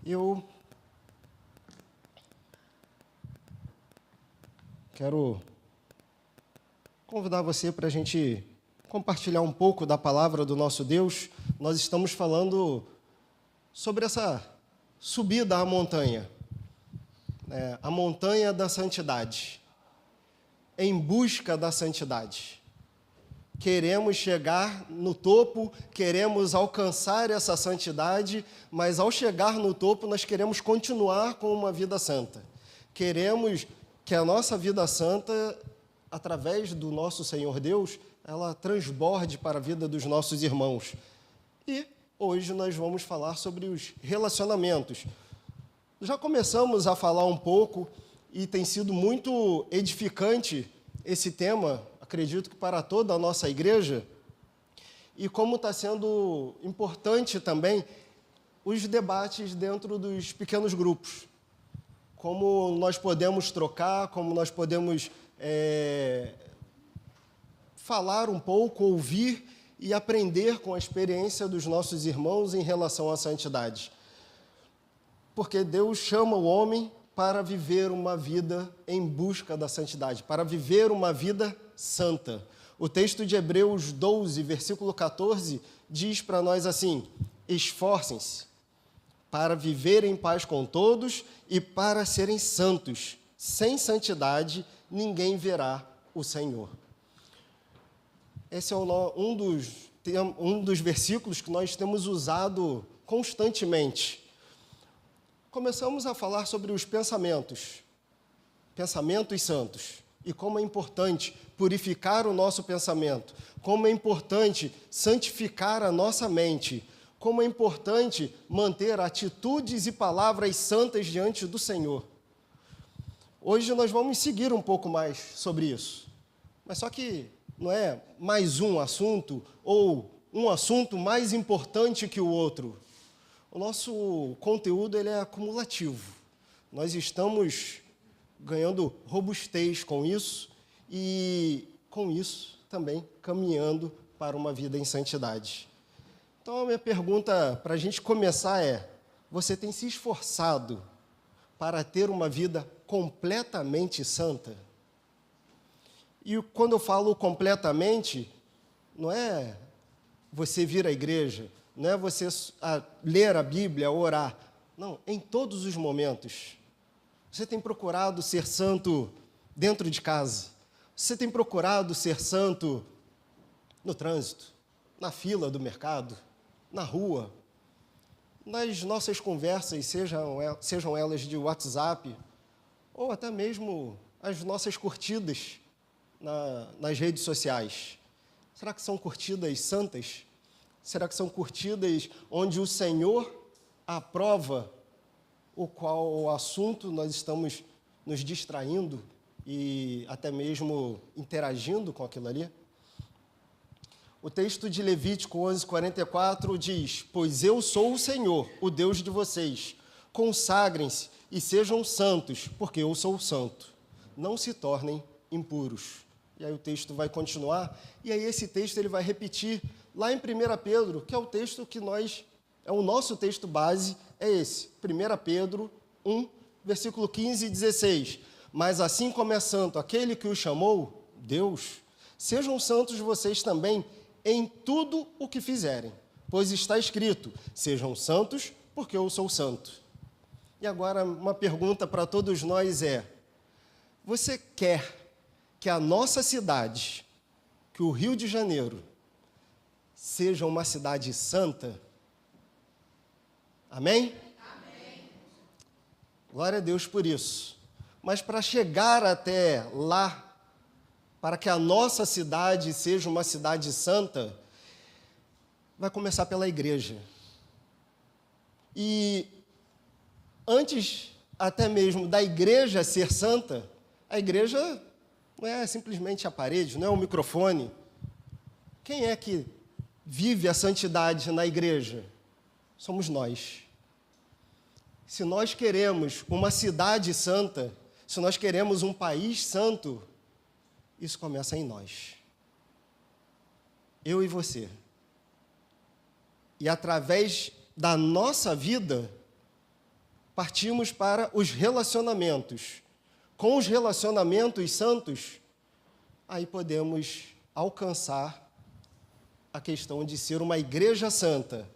Eu quero convidar você para a gente compartilhar um pouco da palavra do nosso Deus. Nós estamos falando sobre essa subida à montanha, a montanha da santidade, em busca da santidade. Queremos chegar no topo, queremos alcançar essa santidade, mas ao chegar no topo nós queremos continuar com uma vida santa. Queremos que a nossa vida santa, através do nosso Senhor Deus, ela transborde para a vida dos nossos irmãos. E hoje nós vamos falar sobre os relacionamentos. Já começamos a falar um pouco e tem sido muito edificante esse tema, acredito que para toda a nossa igreja, e como está sendo importante também os debates dentro dos pequenos grupos. Como nós podemos trocar, como nós podemos falar um pouco, ouvir e aprender com a experiência dos nossos irmãos em relação à santidade. Porque Deus chama o homem para viver uma vida em busca da santidade, para viver uma vida santa. O texto de Hebreus 12, versículo 14, diz para nós assim: esforcem-se para viver em paz com todos e para serem santos. Sem santidade, ninguém verá o Senhor. Esse é um dos versículos que nós temos usado constantemente. Começamos a falar sobre os pensamentos santos, e como é importante purificar o nosso pensamento, como é importante santificar a nossa mente, como é importante manter atitudes e palavras santas diante do Senhor. Hoje nós vamos seguir um pouco mais sobre isso, mas só que não é mais um assunto ou um assunto mais importante que o outro. O nosso conteúdo ele é acumulativo. Nós estamos ganhando robustez com isso e, com isso, também caminhando para uma vida em santidade. Então, a minha pergunta para a gente começar é: você tem se esforçado para ter uma vida completamente santa? E quando eu falo completamente, não é você vir à igreja, não é você ler a Bíblia, orar. Não, em todos os momentos. Você tem procurado ser santo dentro de casa. Você tem procurado ser santo no trânsito, na fila do mercado, na rua, nas nossas conversas, sejam elas de WhatsApp, ou até mesmo as nossas curtidas nas redes sociais. Será que são curtidas santas? Será que são curtidas onde o Senhor aprova o assunto nós estamos nos distraindo e até mesmo interagindo com aquilo ali? O texto de Levítico 11:44 diz: pois eu sou o Senhor, o Deus de vocês. Consagrem-se e sejam santos, porque eu sou santo. Não se tornem impuros. E aí o texto vai continuar, e aí esse texto ele vai repetir lá em 1 Pedro, que é o texto que é o nosso texto base, é esse, 1 Pedro 1, versículo 15 e 16. Mas assim como é santo aquele que o chamou, Deus, sejam santos vocês também em tudo o que fizerem, pois está escrito: sejam santos, porque eu sou santo. E agora uma pergunta para todos nós é: você quer que a nossa cidade, que o Rio de Janeiro, seja uma cidade santa? Amém? Amém. Glória a Deus por isso. Mas para chegar até lá, para que a nossa cidade seja uma cidade santa, vai começar pela igreja. E antes até mesmo da igreja ser santa, a igreja não é simplesmente a parede, não é o microfone. Quem é que vive a santidade na igreja? Somos nós. Se nós queremos uma cidade santa, se nós queremos um país santo, isso começa em nós. Eu e você. E através da nossa vida, partimos para os relacionamentos. Com os relacionamentos santos, aí podemos alcançar a questão de ser uma igreja santa,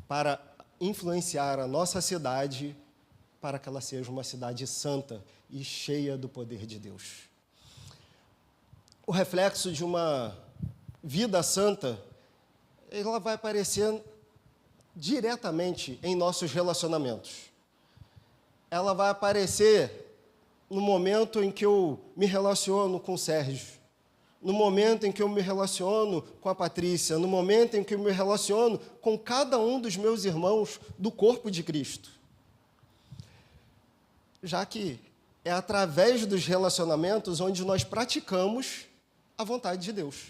para influenciar a nossa cidade, para que ela seja uma cidade santa e cheia do poder de Deus. O reflexo de uma vida santa, ela vai aparecer diretamente em nossos relacionamentos. Ela vai aparecer no momento em que eu me relaciono com o Sérgio, no momento em que eu me relaciono com a Patrícia, no momento em que eu me relaciono com cada um dos meus irmãos do corpo de Cristo. Já que é através dos relacionamentos onde nós praticamos a vontade de Deus.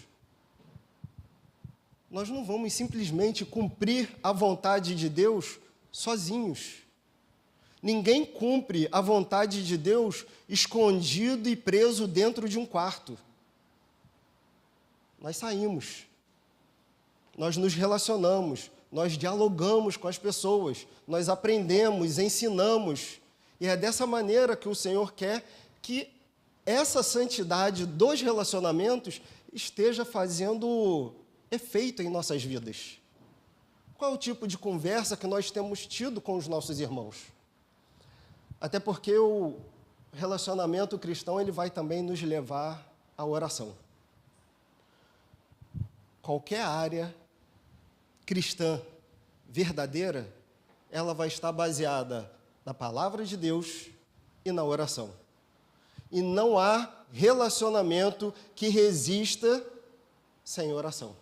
Nós não vamos simplesmente cumprir a vontade de Deus sozinhos. Ninguém cumpre a vontade de Deus escondido e preso dentro de um quarto. Nós saímos, nós nos relacionamos, nós dialogamos com as pessoas, nós aprendemos, ensinamos, e é dessa maneira que o Senhor quer que essa santidade dos relacionamentos esteja fazendo efeito em nossas vidas. Qual é o tipo de conversa que nós temos tido com os nossos irmãos? Até porque o relacionamento cristão, ele vai também nos levar à oração. Qualquer área cristã verdadeira, ela vai estar baseada na palavra de Deus e na oração. E não há relacionamento que resista sem oração.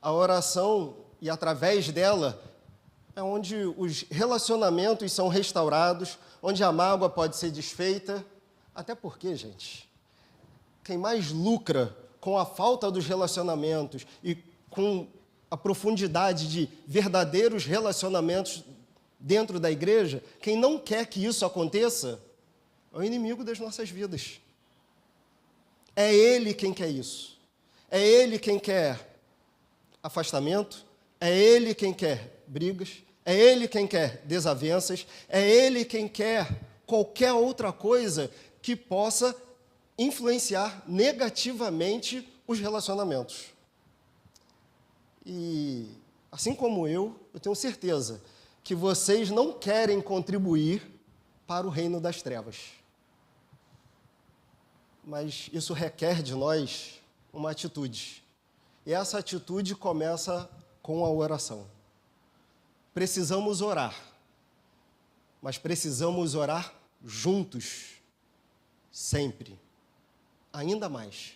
A oração, e através dela, é onde os relacionamentos são restaurados, onde a mágoa pode ser desfeita. Até porque, gente, quem mais lucra com a falta dos relacionamentos e com a profundidade de verdadeiros relacionamentos dentro da igreja, quem não quer que isso aconteça, é o inimigo das nossas vidas. É ele quem quer isso. É ele quem quer afastamento, é ele quem quer brigas, é ele quem quer desavenças, é ele quem quer qualquer outra coisa que possa influenciar negativamente os relacionamentos. E, assim como eu tenho certeza que vocês não querem contribuir para o reino das trevas. Mas isso requer de nós uma atitude. E essa atitude começa com a oração. Precisamos orar, mas precisamos orar juntos, sempre, ainda mais.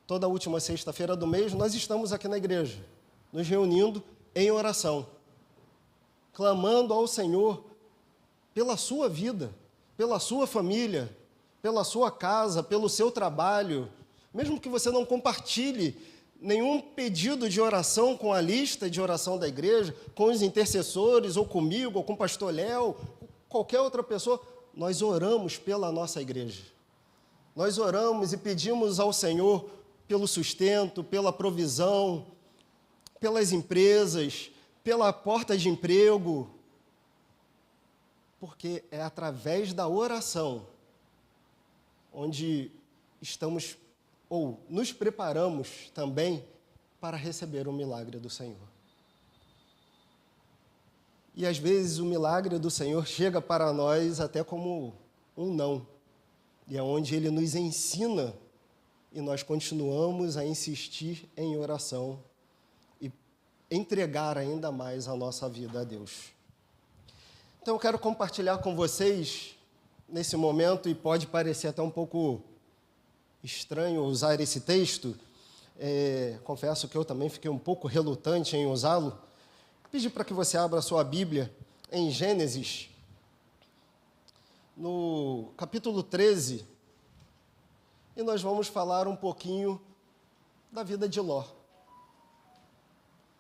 Toda última sexta-feira do mês, nós estamos aqui na igreja, nos reunindo em oração, clamando ao Senhor pela sua vida, pela sua família, pela sua casa, pelo seu trabalho, mesmo que você não compartilhe nenhum pedido de oração com a lista de oração da igreja, com os intercessores, ou comigo, ou com o pastor Léo, qualquer outra pessoa, nós oramos pela nossa igreja. Nós oramos e pedimos ao Senhor pelo sustento, pela provisão, pelas empresas, pela porta de emprego, porque é através da oração onde estamos ou nos preparamos também para receber o milagre do Senhor. E às vezes o milagre do Senhor chega para nós até como um não. E é onde Ele nos ensina e nós continuamos a insistir em oração e entregar ainda mais a nossa vida a Deus. Então eu quero compartilhar com vocês nesse momento, e pode parecer até um pouco estranho usar esse texto, confesso que eu também fiquei um pouco relutante em usá-lo. Pedi para que você abra a sua Bíblia em Gênesis, no capítulo 13, e nós vamos falar um pouquinho da vida de Ló.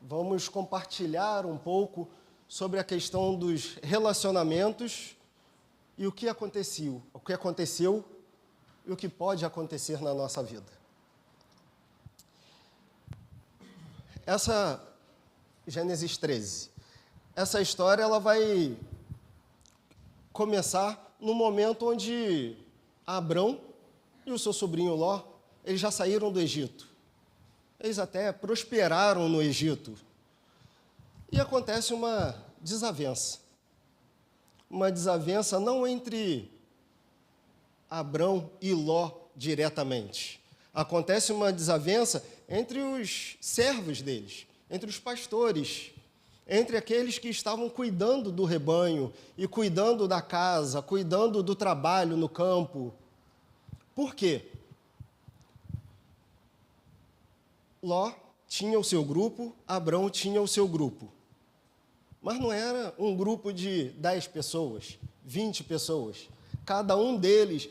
Vamos compartilhar um pouco sobre a questão dos relacionamentos e o que aconteceu e o que pode acontecer na nossa vida. Essa Gênesis 13 essa história ela vai começar no momento onde Abrão e o seu sobrinho Ló, eles já saíram do Egito. Eles até prosperaram no Egito. E acontece uma desavença. Uma desavença não entre Abrão e Ló diretamente. Acontece uma desavença entre os servos deles, entre os pastores, entre aqueles que estavam cuidando do rebanho e cuidando da casa, cuidando do trabalho no campo. Por quê? Ló tinha o seu grupo, Abrão tinha o seu grupo. Mas não era um grupo de 10 pessoas, 20 pessoas. Cada um deles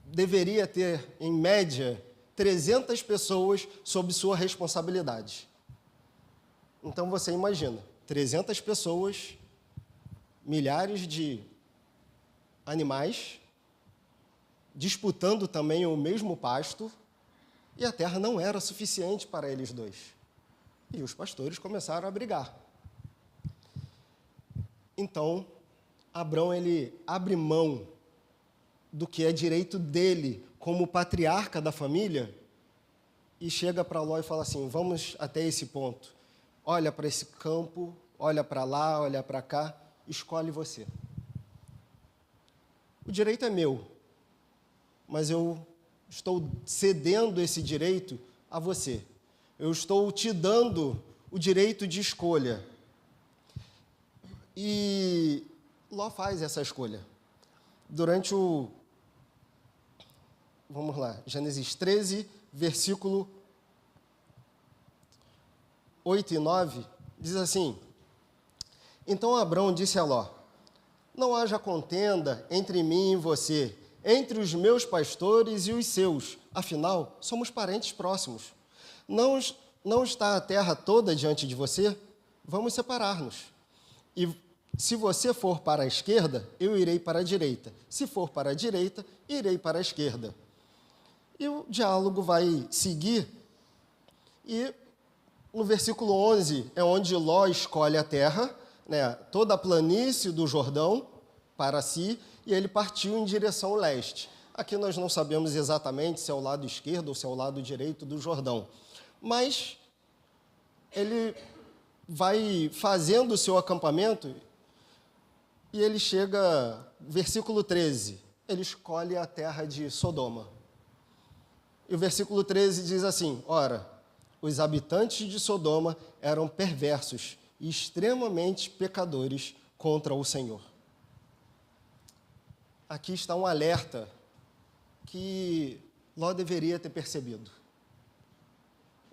deveria ter, em média, 300 pessoas sob sua responsabilidade. Então você imagina, 300 pessoas, milhares de animais, disputando também o mesmo pasto, e a terra não era suficiente para eles dois. E os pastores começaram a brigar. Então, Abrão, ele abre mão do que é direito dele como patriarca da família e chega para Ló e fala assim, vamos até esse ponto. Olha para esse campo, olha para lá, olha para cá, escolhe você. O direito é meu, mas eu estou cedendo esse direito a você. Eu estou te dando o direito de escolha. E Ló faz essa escolha. Durante vamos lá, Gênesis 13, versículo 8 e 9, diz assim, então Abrão disse a Ló, não haja contenda entre mim e você, entre os meus pastores e os seus, afinal, somos parentes próximos. Não está a terra toda diante de você? Vamos separar-nos. E se você for para a esquerda, eu irei para a direita. Se for para a direita, irei para a esquerda. E o diálogo vai seguir. E no versículo 11 é onde Ló escolhe a terra, né, toda a planície do Jordão para si, e ele partiu em direção leste. Aqui nós não sabemos exatamente se é o lado esquerdo ou se é o lado direito do Jordão. Mas ele vai fazendo o seu acampamento e ele chega, versículo 13, ele escolhe a terra de Sodoma. E o versículo 13 diz assim, ora, os habitantes de Sodoma eram perversos e extremamente pecadores contra o Senhor. Aqui está um alerta que Ló deveria ter percebido.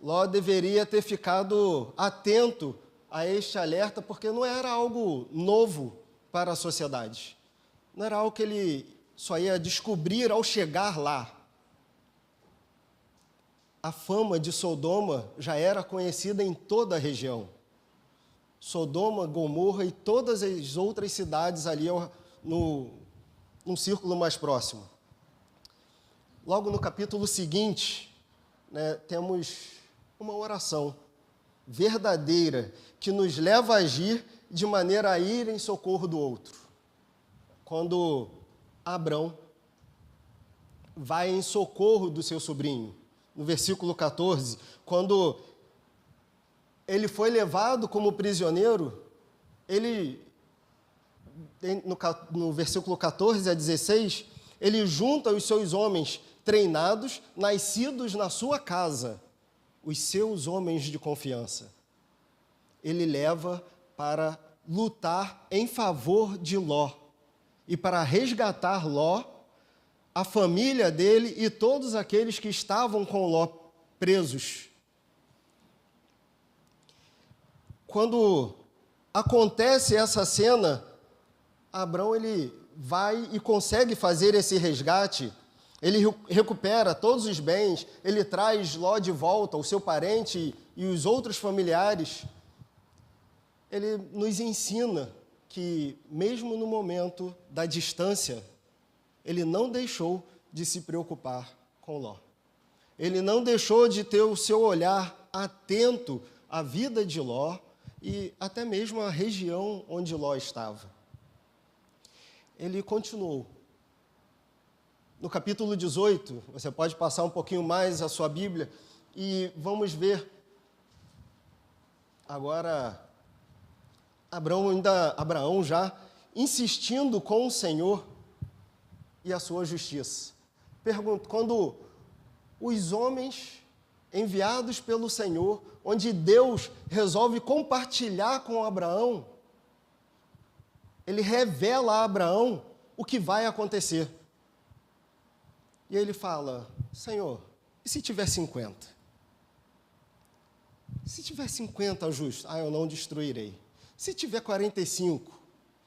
Ló deveria ter ficado atento a este alerta, porque não era algo novo para a sociedade. Não era algo que ele só ia descobrir ao chegar lá. A fama de Sodoma já era conhecida em toda a região. Sodoma, Gomorra e todas as outras cidades ali num círculo mais próximo. Logo no capítulo seguinte, né, temos uma oração verdadeira que nos leva a agir de maneira a ir em socorro do outro. Quando Abrão vai em socorro do seu sobrinho, no versículo 14, quando ele foi levado como prisioneiro, ele, no versículo 14 a 16, ele junta os seus homens treinados, nascidos na sua casa, os seus homens de confiança. Ele leva para lutar em favor de Ló e para resgatar Ló, a família dele e todos aqueles que estavam com Ló presos. Quando acontece essa cena, Abrão ele vai e consegue fazer esse resgate. Ele recupera todos os bens, ele traz Ló de volta, o seu parente e os outros familiares. Ele nos ensina que, mesmo no momento da distância, ele não deixou de se preocupar com Ló. Ele não deixou de ter o seu olhar atento à vida de Ló e até mesmo a região onde Ló estava. Ele continuou. No capítulo 18, você pode passar um pouquinho mais a sua Bíblia e vamos ver agora Abraão já insistindo com o Senhor e a sua justiça. Pergunto, quando os homens enviados pelo Senhor, onde Deus resolve compartilhar com Abraão, ele revela a Abraão o que vai acontecer. E ele fala, Senhor, e se tiver 50? Se tiver 50 justos, eu não destruirei. Se tiver 45,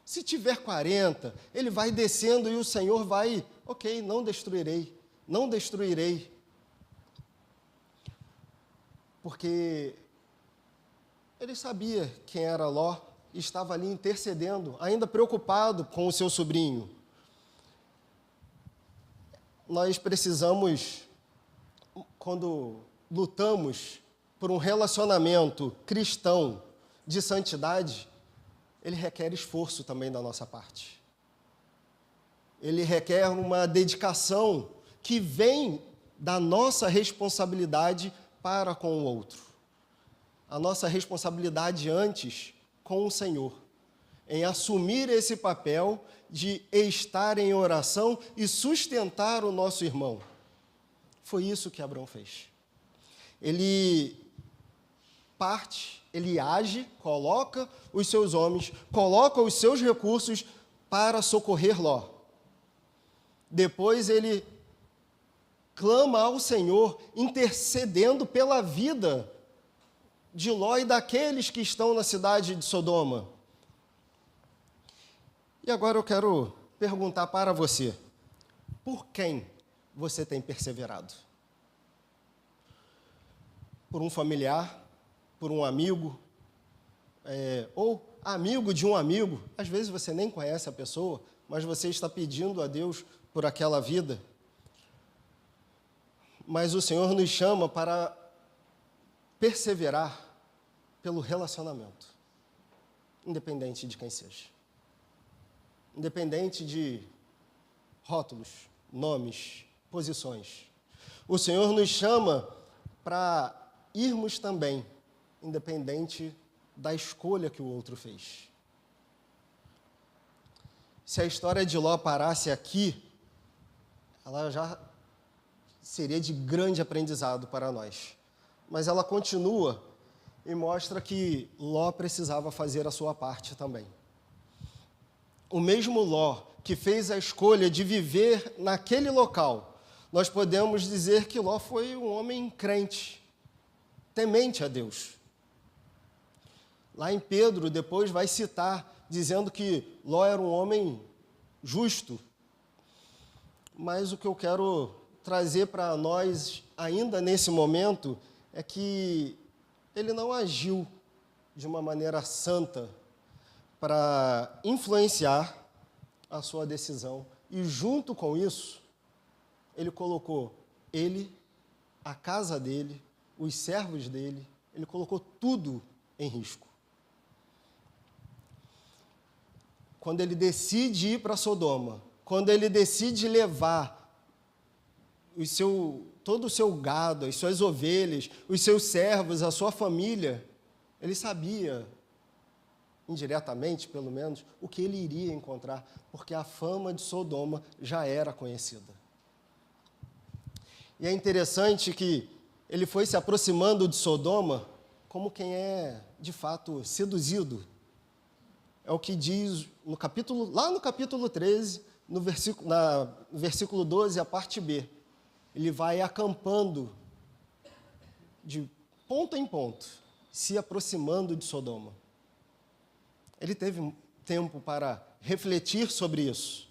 se tiver 40, ele vai descendo e o Senhor vai, ok, não destruirei, não destruirei. Porque ele sabia quem era Ló e estava ali intercedendo, ainda preocupado com o seu sobrinho. Nós precisamos, quando lutamos por um relacionamento cristão de santidade, ele requer esforço também da nossa parte. Ele requer uma dedicação que vem da nossa responsabilidade para com o outro. A nossa responsabilidade antes com o Senhor, em assumir esse papel de estar em oração e sustentar o nosso irmão. Foi isso que Abraão fez. Ele parte, ele age, coloca os seus homens, coloca os seus recursos para socorrer Ló. Depois ele clama ao Senhor, intercedendo pela vida de Ló e daqueles que estão na cidade de Sodoma. E agora eu quero perguntar para você, por quem você tem perseverado? Por um familiar, por um amigo, ou amigo de um amigo? Às vezes você nem conhece a pessoa, mas você está pedindo a Deus por aquela vida. Mas o Senhor nos chama para perseverar pelo relacionamento, independente de quem seja. Independente de rótulos, nomes, posições. O Senhor nos chama para irmos também, independente da escolha que o outro fez. Se a história de Ló parasse aqui, ela já seria de grande aprendizado para nós. Mas ela continua e mostra que Ló precisava fazer a sua parte também. O mesmo Ló que fez a escolha de viver naquele local, nós podemos dizer que Ló foi um homem crente, temente a Deus. Lá em Pedro, depois vai citar, dizendo que Ló era um homem justo. Mas o que eu quero trazer para nós, ainda nesse momento, é que ele não agiu de uma maneira santa para influenciar a sua decisão. E junto com isso, ele colocou ele, a casa dele, os servos dele, ele colocou tudo em risco. Quando ele decide ir para Sodoma, quando ele decide levar todo o seu gado, as suas ovelhas, os seus servos, a sua família, ele sabia, indiretamente pelo menos, o que ele iria encontrar, porque a fama de Sodoma já era conhecida. E é interessante que ele foi se aproximando de Sodoma como quem é, de fato, seduzido. É o que diz lá no capítulo 13, no versículo 12, a parte B. Ele vai acampando de ponto em ponto, se aproximando de Sodoma. Ele teve tempo para refletir sobre isso,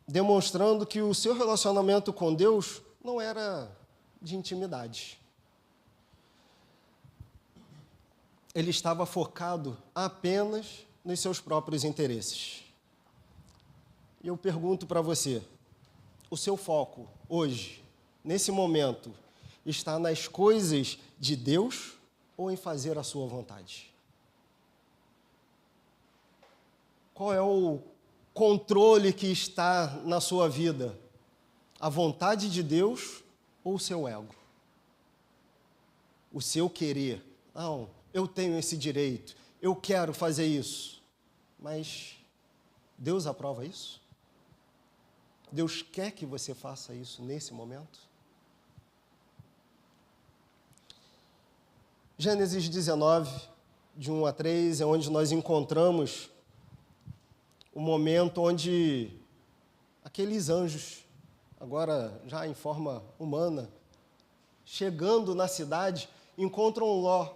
demonstrando que o seu relacionamento com Deus não era de intimidade. Ele estava focado apenas nos seus próprios interesses. E eu pergunto para você, o seu foco hoje, nesse momento, está nas coisas de Deus ou em fazer a sua vontade? Qual é o controle que está na sua vida? A vontade de Deus ou o seu ego? O seu querer? Não, eu tenho esse direito, eu quero fazer isso. Mas Deus aprova isso? Deus quer que você faça isso nesse momento? Gênesis 19, de 1 a 3, é onde nós encontramos o momento onde aqueles anjos, agora já em forma humana, chegando na cidade, encontram Ló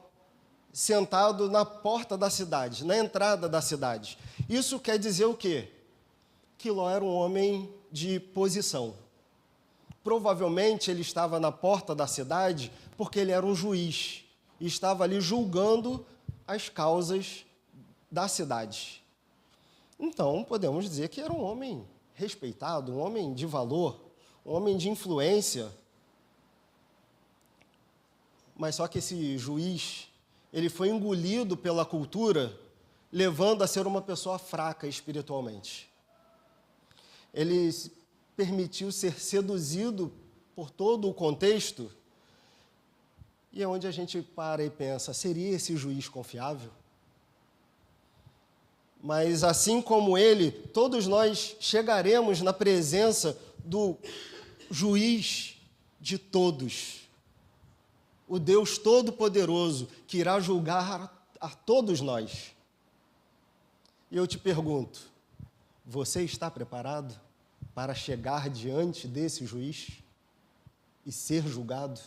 sentado na porta da cidade, na entrada da cidade. Isso quer dizer o quê? Que Ló era um homem de posição. Provavelmente ele estava na porta da cidade porque ele era um juiz e estava ali julgando as causas da cidade. Então, podemos dizer que era um homem respeitado, um homem de valor, um homem de influência. Mas só que esse juiz, ele foi engolido pela cultura, levando a ser uma pessoa fraca espiritualmente. Ele permitiu ser seduzido por todo o contexto, e é onde a gente para e pensa, seria esse juiz confiável? Mas assim como ele, todos nós chegaremos na presença do juiz de todos, o Deus Todo-Poderoso, que irá julgar a todos nós. E eu te pergunto, você está preparado para chegar diante desse juiz e ser julgado?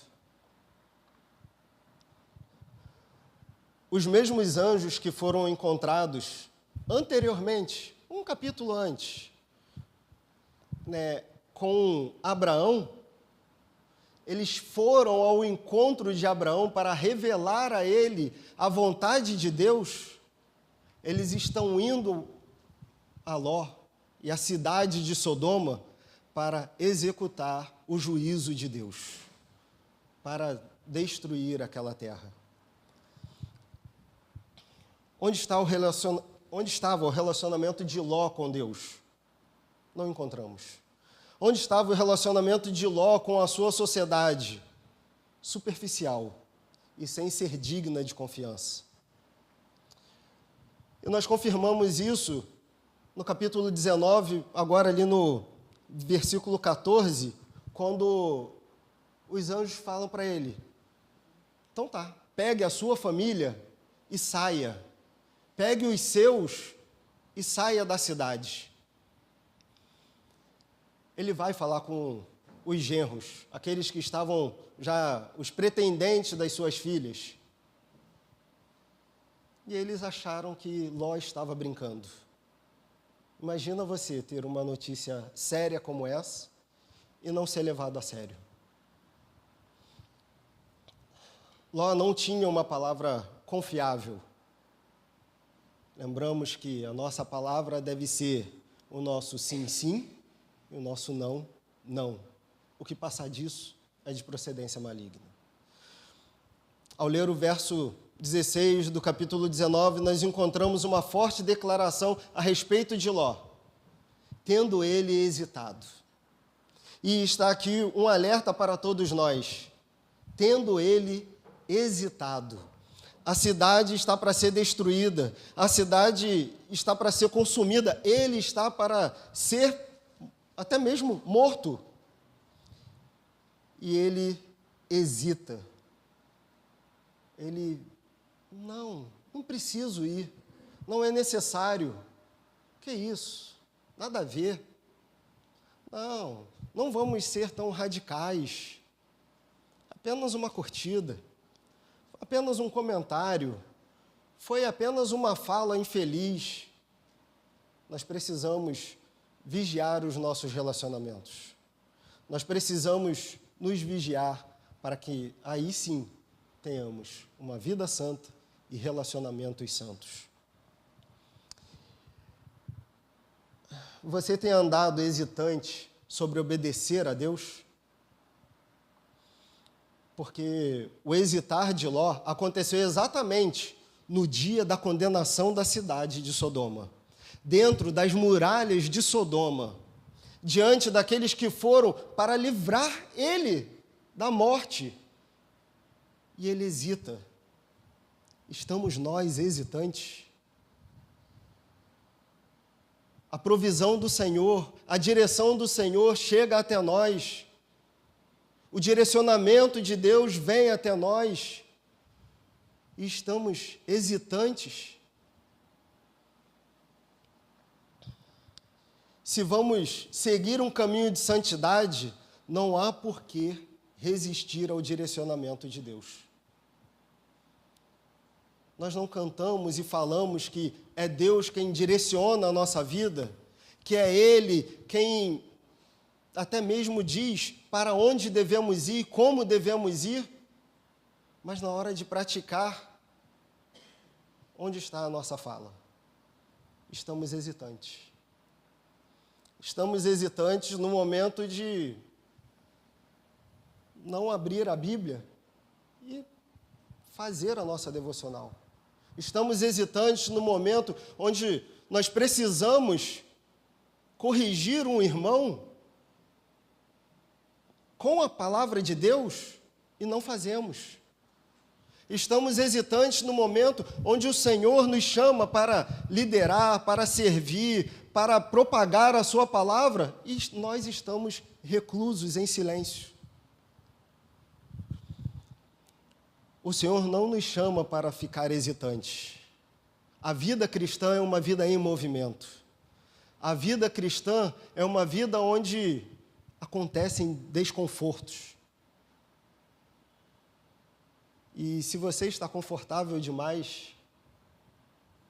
Os mesmos anjos que foram encontrados anteriormente, um capítulo antes, com Abraão, eles foram ao encontro de Abraão para revelar a ele a vontade de Deus. Eles estão indo a Ló e a cidade de Sodoma para executar o juízo de Deus, para destruir aquela terra. Onde estava o relacionamento de Ló com Deus? Não encontramos. Onde estava o relacionamento de Ló com a sua sociedade? Superficial e sem ser digna de confiança. E nós confirmamos isso no capítulo 19, agora ali no versículo 14, quando os anjos falam para ele, então tá, pegue a sua família e saia. Pegue os seus e saia da cidade. Ele vai falar com os genros, aqueles que estavam já, os pretendentes das suas filhas. E eles acharam que Ló estava brincando. Imagina você ter uma notícia séria como essa e não ser levado a sério. Ló não tinha uma palavra confiável. Lembramos que a nossa palavra deve ser o nosso sim, sim, e o nosso não, não. O que passar disso é de procedência maligna. Ao ler o verso 16 do capítulo 19, nós encontramos uma forte declaração a respeito de Ló, tendo ele hesitado. E está aqui um alerta para todos nós, tendo ele hesitado. A cidade está para ser destruída, a cidade está para ser consumida, ele está para ser até mesmo morto. E ele hesita. Ele, não preciso ir, não é necessário. Que isso? Nada a ver. Não vamos ser tão radicais. Apenas uma curtida, apenas um comentário, foi apenas uma fala infeliz. Nós precisamos vigiar os nossos relacionamentos. Nós precisamos nos vigiar para que aí sim tenhamos uma vida santa e relacionamentos santos. Você tem andado hesitante sobre obedecer a Deus? porque o hesitar de Ló aconteceu exatamente no dia da condenação da cidade de Sodoma, dentro das muralhas de Sodoma, diante daqueles que foram para livrar ele da morte. E ele hesita. Estamos nós hesitantes? A provisão do Senhor, a direção do Senhor chega até nós. O direcionamento de Deus vem até nós. E estamos hesitantes? Se vamos seguir um caminho de santidade, não há por que resistir ao direcionamento de Deus. Nós não cantamos e falamos que é Deus quem direciona a nossa vida, que é Ele quem até mesmo diz para onde devemos ir, como devemos ir, mas na hora de praticar, onde está a nossa fala? Estamos hesitantes. Estamos hesitantes no momento de não abrir a Bíblia e fazer a nossa devocional. Estamos hesitantes no momento onde nós precisamos corrigir um irmão com a palavra de Deus e não fazemos. Estamos hesitantes no momento onde o Senhor nos chama para liderar, para servir, para propagar a sua palavra e nós estamos reclusos em silêncio. O Senhor não nos chama para ficar hesitantes. A vida cristã é uma vida em movimento. A vida cristã é uma vida onde acontecem desconfortos. E se você está confortável demais,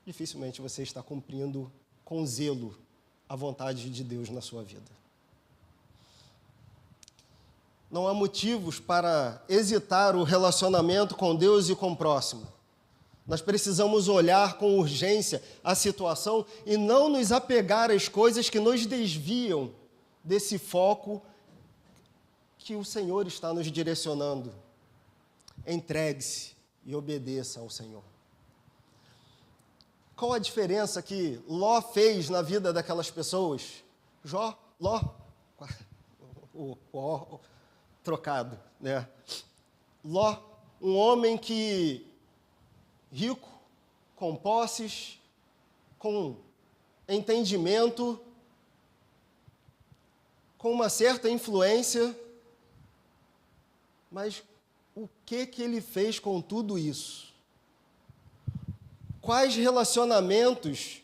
dificilmente você está cumprindo com zelo a vontade de Deus na sua vida. Não há motivos para hesitar o relacionamento com Deus e com o próximo. Nós precisamos olhar com urgência a situação e não nos apegar às coisas que nos desviam desse foco que o Senhor está nos direcionando. Entregue-se e obedeça ao Senhor. Qual a diferença que Ló fez na vida daquelas pessoas? Ló, trocado, né? Ló, um homem rico, com posses, com entendimento, com uma certa influência, mas o que ele fez com tudo isso? Quais relacionamentos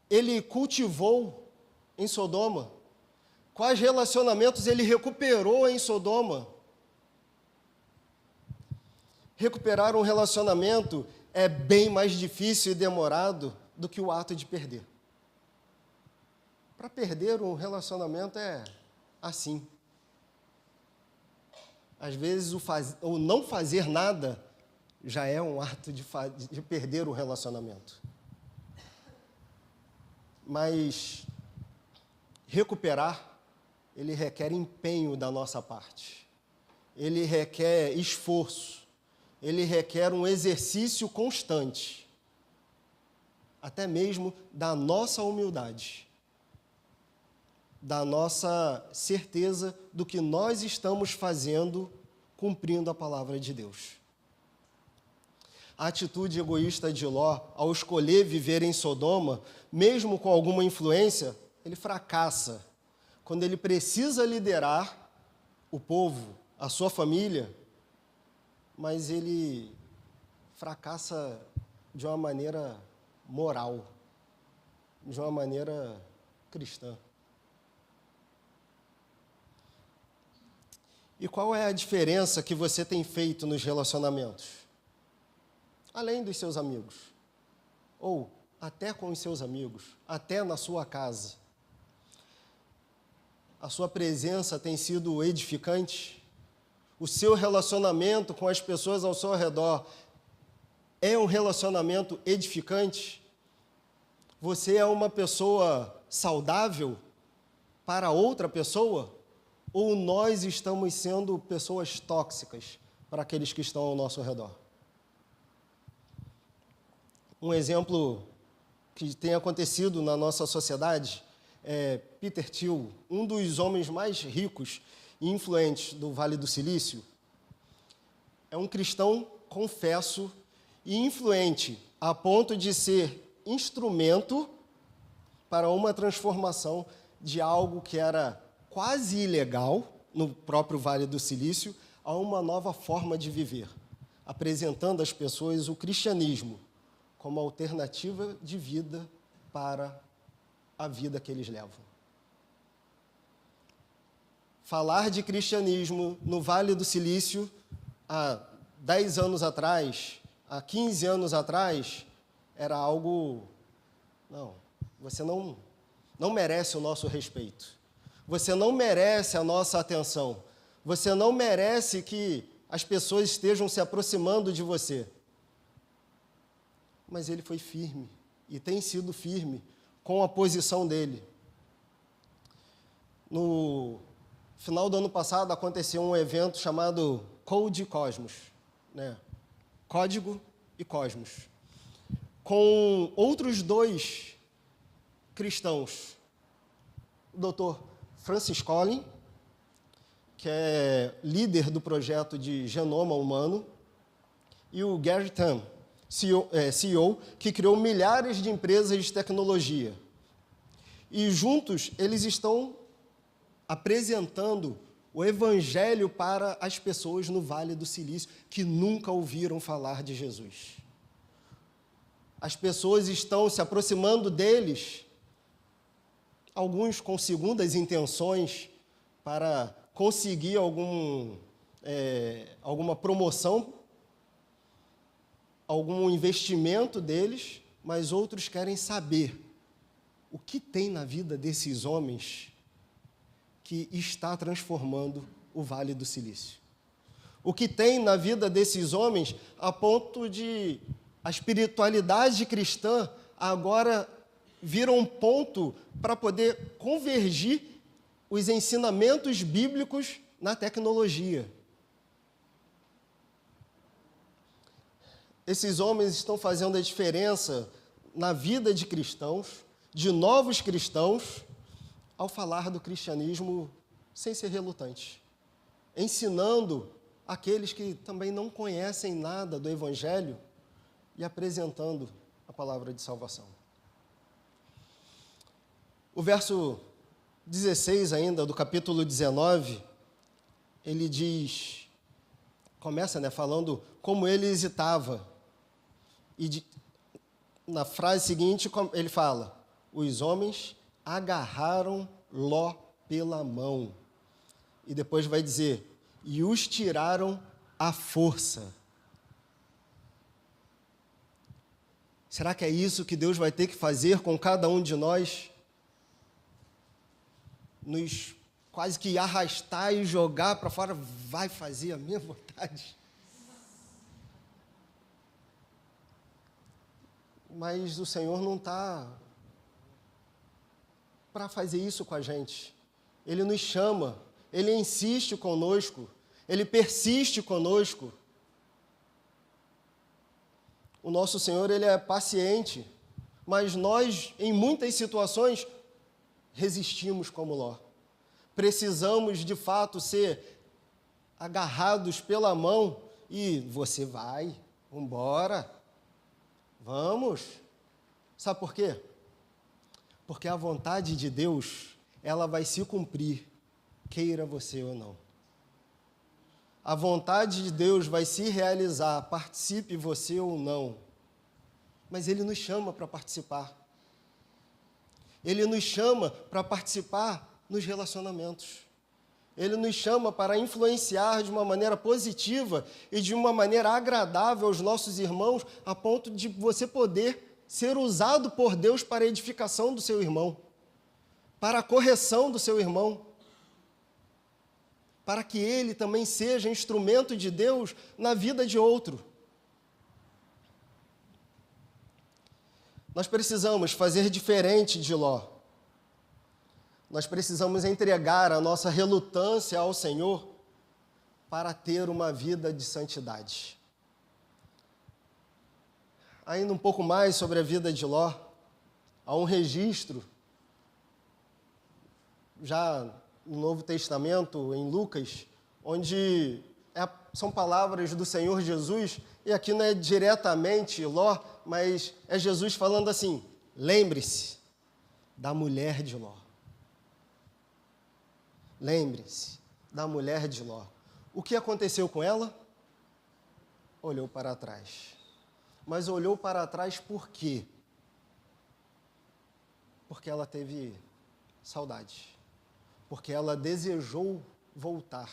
ele cultivou em Sodoma? Quais relacionamentos ele recuperou em Sodoma? Recuperar um relacionamento é bem mais difícil e demorado do que o ato de perder. Para perder um relacionamento é assim. Às vezes, o não fazer nada já é um ato de perder o relacionamento. Mas recuperar, ele requer empenho da nossa parte. Ele requer esforço. Ele requer um exercício constante. Até mesmo da nossa humildade. Da nossa certeza do que nós estamos fazendo, cumprindo a palavra de Deus. A atitude egoísta de Ló, ao escolher viver em Sodoma, mesmo com alguma influência, ele fracassa. Quando ele precisa liderar o povo, a sua família, mas ele fracassa de uma maneira moral, de uma maneira cristã. E qual é a diferença que você tem feito nos relacionamentos? Além dos seus amigos, ou até com os seus amigos, até na sua casa. A sua presença tem sido edificante? O seu relacionamento com as pessoas ao seu redor é um relacionamento edificante? Você é uma pessoa saudável para outra pessoa? Ou nós estamos sendo pessoas tóxicas para aqueles que estão ao nosso redor. Um exemplo que tem acontecido na nossa sociedade é Peter Thiel, um dos homens mais ricos e influentes do Vale do Silício. É um cristão, confesso, e influente, a ponto de ser instrumento para uma transformação de algo que era quase ilegal no próprio Vale do Silício a uma nova forma de viver, apresentando às pessoas o cristianismo como alternativa de vida para a vida que eles levam. Falar de cristianismo no Vale do Silício há 10 anos atrás, há 15 anos atrás, era algo... Não, você não merece o nosso respeito. Você não merece a nossa atenção. Você não merece que as pessoas estejam se aproximando de você. Mas ele foi firme, e tem sido firme, com a posição dele. No final do ano passado, aconteceu um evento chamado Code Cosmos, né? Código e Cosmos, com outros 2 cristãos, o Dr. Francis Collins, que é líder do projeto de genoma humano, e o Gary Tam, CEO, que criou milhares de empresas de tecnologia. E juntos eles estão apresentando o evangelho para as pessoas no Vale do Silício que nunca ouviram falar de Jesus. As pessoas estão se aproximando deles, alguns com segundas intenções para conseguir alguma promoção, algum investimento deles, mas outros querem saber o que tem na vida desses homens que está transformando o Vale do Silício. O que tem na vida desses homens a ponto de a espiritualidade cristã agora vira um ponto para poder convergir os ensinamentos bíblicos na tecnologia. Esses homens estão fazendo a diferença na vida de cristãos, de novos cristãos, ao falar do cristianismo sem ser relutante, ensinando aqueles que também não conhecem nada do Evangelho e apresentando a palavra de salvação. O verso 16 ainda, do capítulo 19, ele diz, começa, falando como ele hesitava. E na frase seguinte, ele fala, os homens agarraram Ló pela mão. E depois vai dizer, e os tiraram à força. Será que é isso que Deus vai ter que fazer com cada um de nós? Nos quase que arrastar e jogar para fora, vai fazer a minha vontade. Mas o Senhor não está para fazer isso com a gente. Ele nos chama, Ele insiste conosco, Ele persiste conosco. O nosso Senhor, Ele é paciente, mas nós, em muitas situações, resistimos como Ló. Precisamos, de fato, ser agarrados pela mão e você vai, vambora, vamos. Sabe por quê? Porque a vontade de Deus, ela vai se cumprir, queira você ou não. A vontade de Deus vai se realizar, participe você ou não. Mas Ele nos chama para participar. Ele nos chama para participar nos relacionamentos. Ele nos chama para influenciar de uma maneira positiva e de uma maneira agradável aos nossos irmãos, a ponto de você poder ser usado por Deus para a edificação do seu irmão, para a correção do seu irmão, para que ele também seja instrumento de Deus na vida de outro. Nós precisamos fazer diferente de Ló. Nós precisamos entregar a nossa relutância ao Senhor para ter uma vida de santidade. Ainda um pouco mais sobre a vida de Ló, há um registro, já no Novo Testamento, em Lucas, onde são palavras do Senhor Jesus, e aqui não é diretamente Ló, mas é Jesus falando assim: lembre-se da mulher de Ló. Lembre-se da mulher de Ló. O que aconteceu com ela? Olhou para trás. Mas olhou para trás por quê? Porque ela teve saudade. Porque ela desejou voltar.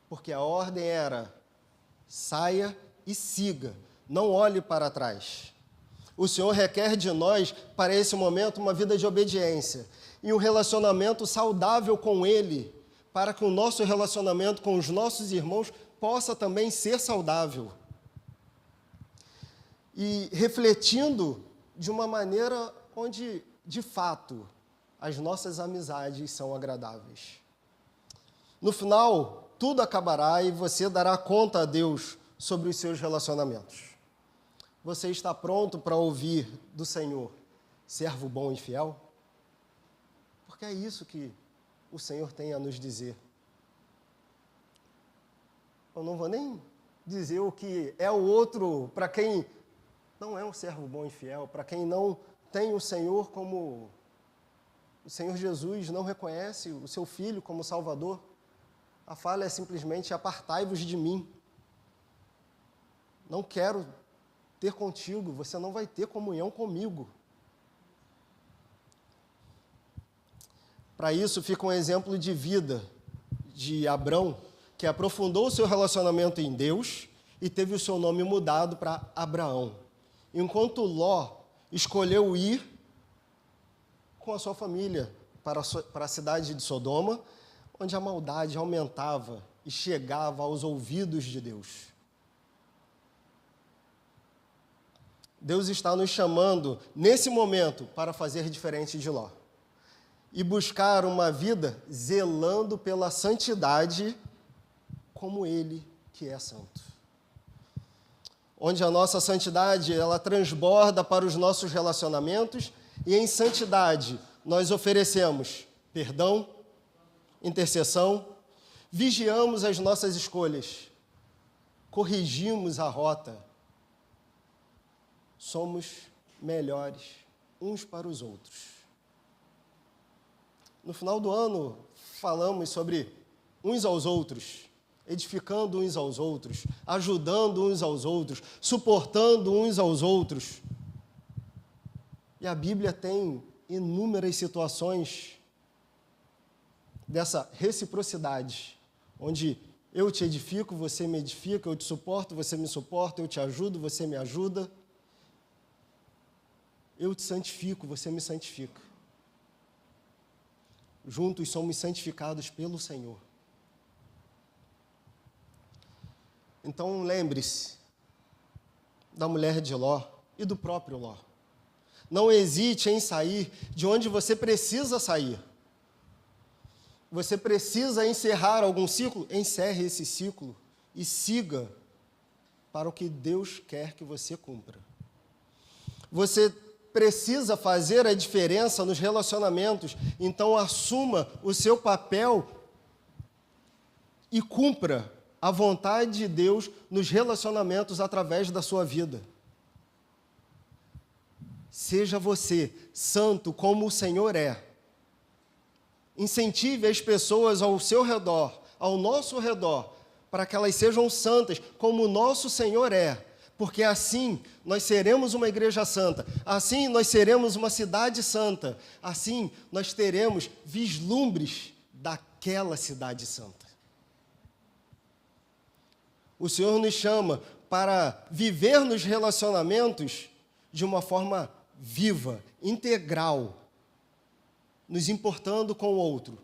Porque a ordem era: saia e siga, não olhe para trás. O Senhor requer de nós, para esse momento, uma vida de obediência e um relacionamento saudável com Ele, para que o nosso relacionamento com os nossos irmãos possa também ser saudável. E refletindo de uma maneira onde, de fato, as nossas amizades são agradáveis. No final, tudo acabará e você dará conta a Deus sobre os seus relacionamentos. Você está pronto para ouvir do Senhor, servo bom e fiel? Porque é isso que o Senhor tem a nos dizer. Eu não vou nem dizer o que é o outro para quem não é um servo bom e fiel, para quem não tem o Senhor como... O Senhor Jesus não reconhece o seu Filho como Salvador. A fala é simplesmente: apartai-vos de mim. Não quero ter contigo, você não vai ter comunhão comigo. Para isso fica um exemplo de vida de Abrão, que aprofundou o seu relacionamento em Deus e teve o seu nome mudado para Abraão. Enquanto Ló escolheu ir com a sua família para a cidade de Sodoma, onde a maldade aumentava e chegava aos ouvidos de Deus. Deus está nos chamando, nesse momento, para fazer diferente de Ló e buscar uma vida zelando pela santidade como Ele, que é santo. Onde a nossa santidade, ela transborda para os nossos relacionamentos e em santidade nós oferecemos perdão, intercessão, vigiamos as nossas escolhas, corrigimos a rota, somos melhores uns para os outros. No final do ano, falamos sobre uns aos outros, edificando uns aos outros, ajudando uns aos outros, suportando uns aos outros. E a Bíblia tem inúmeras situações dessa reciprocidade, onde eu te edifico, você me edifica, eu te suporto, você me suporta, eu te ajudo, você me ajuda. Eu te santifico, você me santifica. Juntos somos santificados pelo Senhor. Então, lembre-se da mulher de Ló e do próprio Ló. Não hesite em sair de onde você precisa sair. Você precisa encerrar algum ciclo? Encerre esse ciclo e siga para o que Deus quer que você cumpra. Você precisa fazer a diferença nos relacionamentos, então assuma o seu papel e cumpra a vontade de Deus nos relacionamentos através da sua vida. Seja você santo como o Senhor é. Incentive as pessoas ao seu redor, ao nosso redor, para que elas sejam santas como o nosso Senhor é. Porque assim nós seremos uma igreja santa, assim nós seremos uma cidade santa, assim nós teremos vislumbres daquela cidade santa. O Senhor nos chama para viver nos relacionamentos de uma forma viva, integral, nos importando com o outro,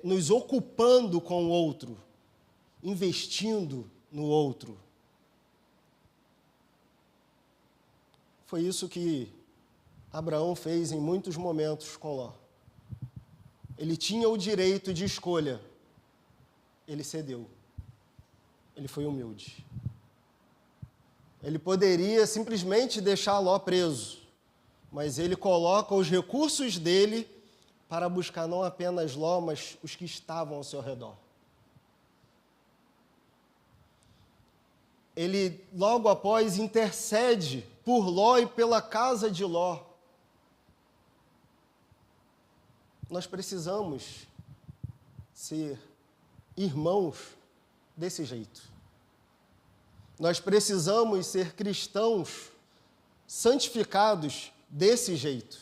nos ocupando com o outro, investindo no outro. Foi isso que Abraão fez em muitos momentos com Ló. Ele tinha o direito de escolha, ele cedeu. Ele foi humilde. Ele poderia simplesmente deixar Ló preso, mas ele coloca os recursos dele para buscar não apenas Ló, mas os que estavam ao seu redor. Ele, logo após, intercede por Ló e pela casa de Ló. Nós precisamos ser irmãos desse jeito. Nós precisamos ser cristãos santificados desse jeito.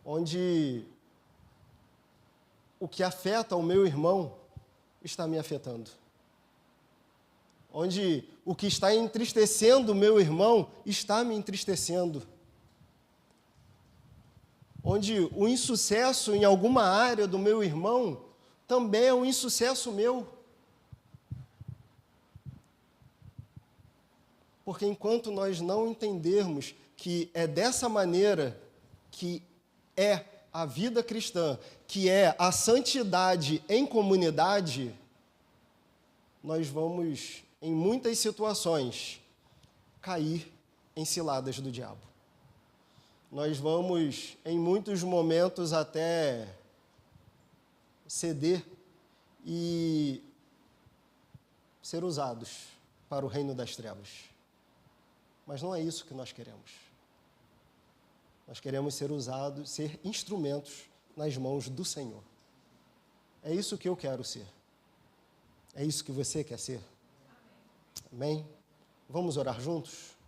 Onde o que afeta o meu irmão está me afetando. Onde o que está entristecendo o meu irmão está me entristecendo. Onde o insucesso em alguma área do meu irmão também é um insucesso meu. Porque enquanto nós não entendermos que é dessa maneira que é a vida cristã, que é a santidade em comunidade, nós vamos, em muitas situações, cair em ciladas do diabo. Nós vamos, em muitos momentos, até ceder e ser usados para o reino das trevas. Mas não é isso que nós queremos. Nós queremos ser usados, ser instrumentos nas mãos do Senhor. É isso que eu quero ser. É isso que você quer ser. Amém? Vamos orar juntos?